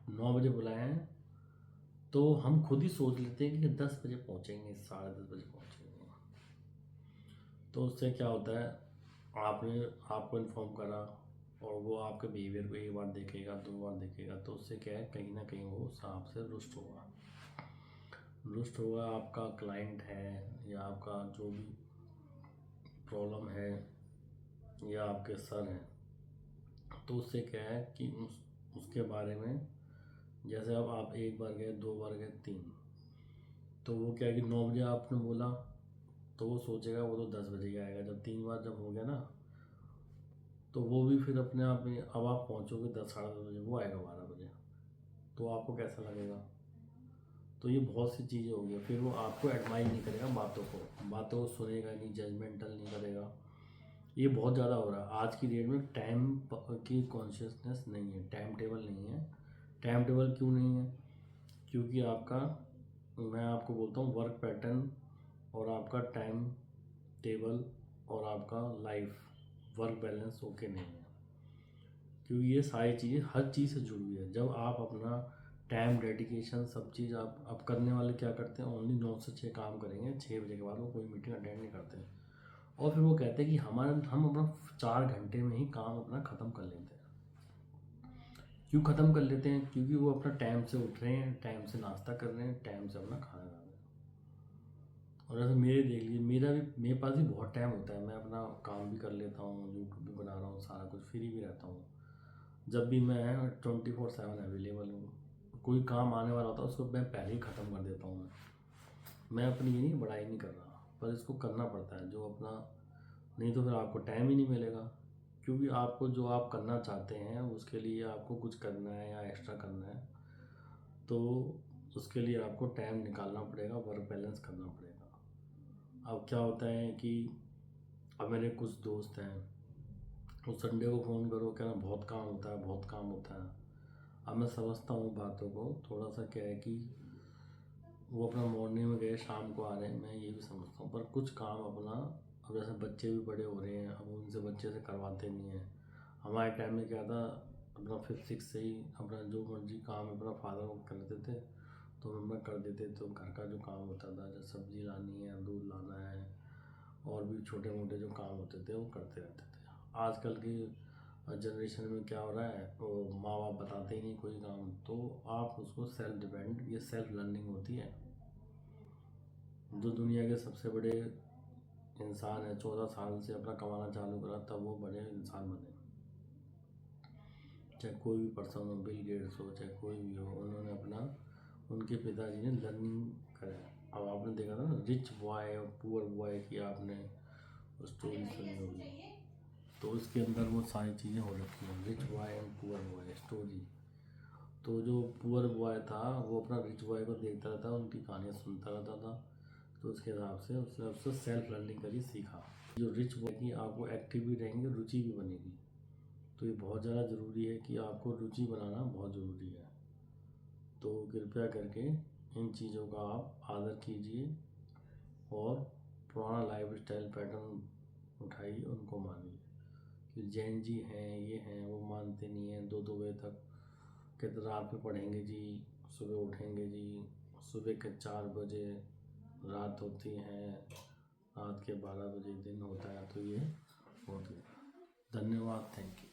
9 बजे बुलाया है तो हम खुद ही सोच लेते हैं कि 10 बजे पहुँचेंगे, 10:30 बजे पहुँचेंगे। तो उससे क्या होता है, आपने आपको इन्फॉर्म करा और वो आपके बिहेवियर को एक बार देखेगा, 2 बार देखेगा, तो उससे क्या है, कहीं ना कहीं वो आपसे रुष्ट होगा। आपका क्लाइंट है या आपका जो भी प्रॉब्लम है या आपके सर हैं, तो उससे क्या है कि उसके बारे में, जैसे अब आप 1 बार गए, 2 बार गए, 3, तो वो क्या है कि 9 बजे आपने बोला तो वो सोचेगा वो तो 10 बजे ही आएगा। जब 3 बार जब हो गया ना, तो वो भी फिर अपने आप में, अब आप पहुंचोगे 10 साढ़े 10 बजे, वो आएगा 12 बजे, तो आपको कैसा लगेगा। तो ये बहुत सी चीज़ें हो गई। फिर वो आपको एडमाइर नहीं करेगा, बातों को सुनेगा नहीं, जजमेंटल नहीं करेगा। ये बहुत ज़्यादा हो रहा है आज की डेट में। टाइम की कॉन्शियसनेस नहीं है, टाइम टेबल नहीं है। टाइम टेबल क्यों नहीं है? क्योंकि आपका, मैं आपको बोलता हूँ, वर्क पैटर्न और आपका टाइम टेबल और आपका लाइफ वर्क बैलेंस ओके नहीं है। क्योंकि ये सारी चीज़ें हर चीज़ से जुड़ी हुई है। जब आप अपना टाइम, डेडिकेशन, सब चीज़ आप करने वाले क्या करते हैं, ओनली 9 से 6 काम करेंगे, 6 बजे के बाद वो कोई मीटिंग अटेंड नहीं करते। और फिर वो कहते हैं कि हम अपना 4 घंटे में ही काम अपना ख़त्म कर लेते हैं। क्यों ख़त्म कर लेते हैं? क्योंकि वो अपना टाइम से उठ रहे हैं, टाइम से नाश्ता कर रहे हैं, टाइम से अपना खाना खा रहे हैं। और ऐसे मेरे देख लीजिए, मेरे पास भी बहुत टाइम होता है। मैं अपना काम भी कर लेता हूँ, यूट्यूब भी बना रहा हूँ, सारा कुछ फ्री भी रहता हूँ। जब भी मैं 24/7 अवेलेबल हूँ। कोई काम आने वाला होता है उसको मैं पहले ही ख़त्म कर देता हूँ। मैं अपनी ये नहीं बड़ाई नहीं कर रहा, पर इसको करना पड़ता है जो अपना, नहीं तो फिर आपको टाइम ही नहीं मिलेगा। क्योंकि आपको जो आप करना चाहते हैं उसके लिए आपको कुछ करना है या एक्स्ट्रा करना है, तो उसके लिए आपको टाइम निकालना पड़ेगा, वर्क बैलेंस करना पड़ेगा। अब क्या होता है कि अब मेरे कुछ दोस्त हैं, वो संडे को फ़ोन करो, कह रहा बहुत काम होता है, बहुत काम होता है। अब मैं समझता हूँ बातों को, थोड़ा सा क्या है कि वो अपना मॉर्निंग में गए, शाम को आ रहे हैं, मैं ये भी समझता हूँ। पर कुछ काम अपना, अब जैसे बच्चे भी बड़े हो रहे हैं, अब उनसे बच्चे से करवाते नहीं हैं। हमारे टाइम में क्या था, अपना 5th-6th से ही अपना जो मर्जी काम अपना फादर कर लेते थे, तो हम अपना कर देते। तो घर का जो काम होता था, जैसे सब्जी लानी है, दूध लाना है, और भी छोटे मोटे जो काम होते थे वो करते रहते थे। आजकल की जनरेशन में क्या हो रहा है, वो माँ बाप बताते ही नहीं कोई काम, तो आप उसको सेल्फ डिपेंड, ये सेल्फ लर्निंग होती है। जो दुनिया के सबसे बड़े इंसान है, 14 साल से अपना कमाना चालू करा, तब वो बड़े इंसान बने। चाहे कोई भी पर्सन हो, बिल गेट्स हो, चाहे कोई भी हो, उन्होंने अपना, उनके पिताजी ने लर्निंग करा। अब आपने देखा था ना, रिच बॉय और पुअर बॉय की आपने स्टोरी सुनी होगी, तो उसके अंदर वो सारी चीज़ें हो रखी हैं, rich boy and poor boy story. तो जो पुअर बॉय था वो अपना रिच बॉय को देखता रहता, उनकी कहानियाँ सुनता रहता था, तो उसके हिसाब से उसने सेल्फ लर्निंग करी, सीखा। जो रिच बॉय की, आपको एक्टिव भी रहेंगे, रुचि भी बनेगी। तो ये बहुत ज़्यादा ज़रूरी है कि आपको रुचि बनाना बहुत ज़रूरी है। तो कृपया करके इन चीज़ों का आप आदर कीजिए और पुराना लाइफ स्टाइल पैटर्न उठाइए, उनको मानिए। कि जैन जी हैं, ये हैं, वो मानते नहीं हैं, 2-2 बजे तक कहते रात में पढ़ेंगे जी, सुबह उठेंगे जी, सुबह के 4 बजे रात होती है, रात के 12 बजे दिन होता है। तो ये बहुत, धन्यवाद, थैंक यू।